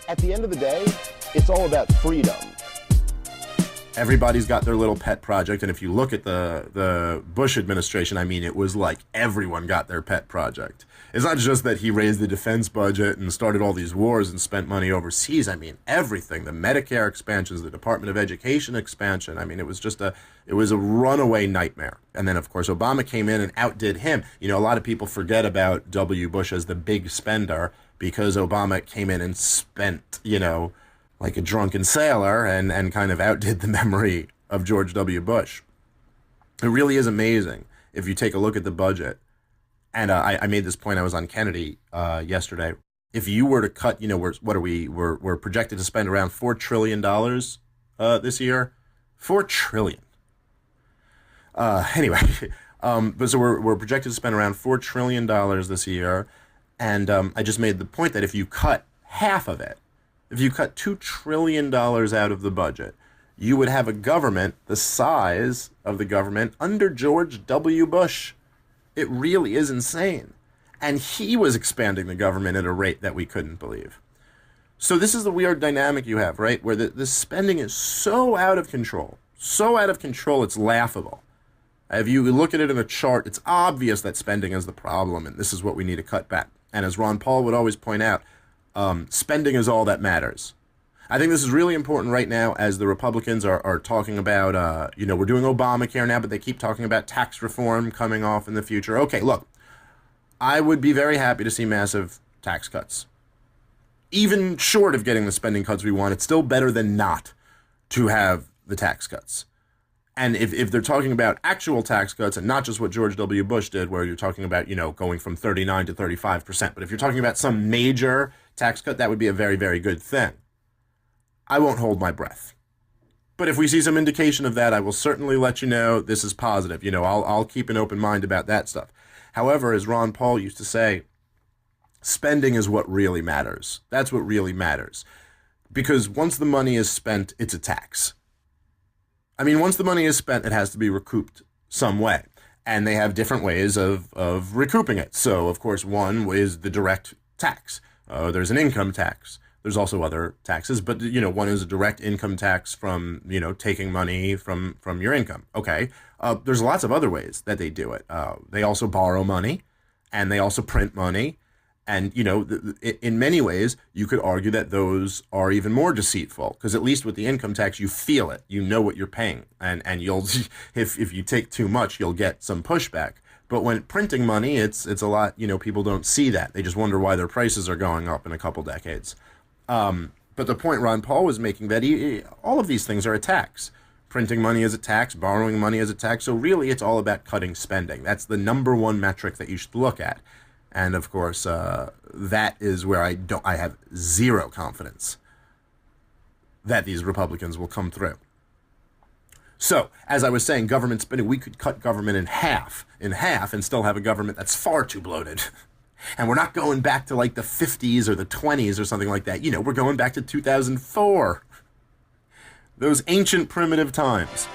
At the end of the day, it's all about freedom. Everybody's got their little pet project, and if you look at the Bush administration, I mean, it was like everyone got their pet project. It's not just that he raised the defense budget and started all these wars and spent money overseas. I mean, everything. The Medicare expansions, the Department of Education expansion. I mean, it was a runaway nightmare. And then, of course, Obama came in and outdid him. You know, a lot of people forget about W. Bush as the big spender because Obama came in and spent, you know, like a drunken sailor and kind of outdid the memory of George W. Bush. It really is amazing if you take a look at the budget. And I made this point, I was on Kennedy yesterday. If you were to cut, you know, we're projected to spend around $4 trillion this year. $4 trillion. Anyway, but so we're projected to spend around $4 trillion this year. And I just made the point that if you cut half of it, if you cut $2 trillion out of the budget, you would have a government the size of the government under George W. Bush. It really is insane. And he was expanding the government at a rate that we couldn't believe. So this is the weird dynamic you have, right? Where the spending is so out of control, it's laughable. If you look at it in a chart, it's obvious that spending is the problem, and this is what we need to cut back. And as Ron Paul would always point out, spending is all that matters. I think this is really important right now as the Republicans are talking about, you know, we're doing Obamacare now, but they keep talking about tax reform coming off in the future. Okay, look, I would be very happy to see massive tax cuts. Even short of getting the spending cuts we want, it's still better than not to have the tax cuts. And if they're talking about actual tax cuts and not just what George W. Bush did, where you're talking about, you know, going from 39 to 35%, but if you're talking about some major tax cut, that would be a very, very good thing. I won't hold my breath. But if we see some indication of that, I will certainly let you know this is positive. You know, I'll keep an open mind about that stuff. However, as Ron Paul used to say, spending is what really matters. That's what really matters. Because once the money is spent, it's a tax. I mean, once the money is spent, it has to be recouped some way. And they have different ways of recouping it. So, of course, one is the direct tax. There's an income tax. There's also other taxes, but, you know, one is a direct income tax from, you know, taking money from your income. Okay. There's lots of other ways that they do it. They also borrow money and they also print money. And, you know, in many ways, you could argue that those are even more deceitful because at least with the income tax, you feel it. You know what you're paying. And you'll, if you take too much, you'll get some pushback. But when printing money, it's a lot, you know, people don't see that. They just wonder why their prices are going up in a couple decades. But the point Ron Paul was making that all of these things are a tax. Printing money is a tax, borrowing money is a tax. So really, it's all about cutting spending. That's the number one metric that you should look at. And of course, that is where I have zero confidence that these Republicans will come through. So, as I was saying, government spending, we could cut government in half, and still have a government that's far too bloated. And we're not going back to like the 50s or the 20s or something like that. You know, we're going back to 2004. Those ancient primitive times.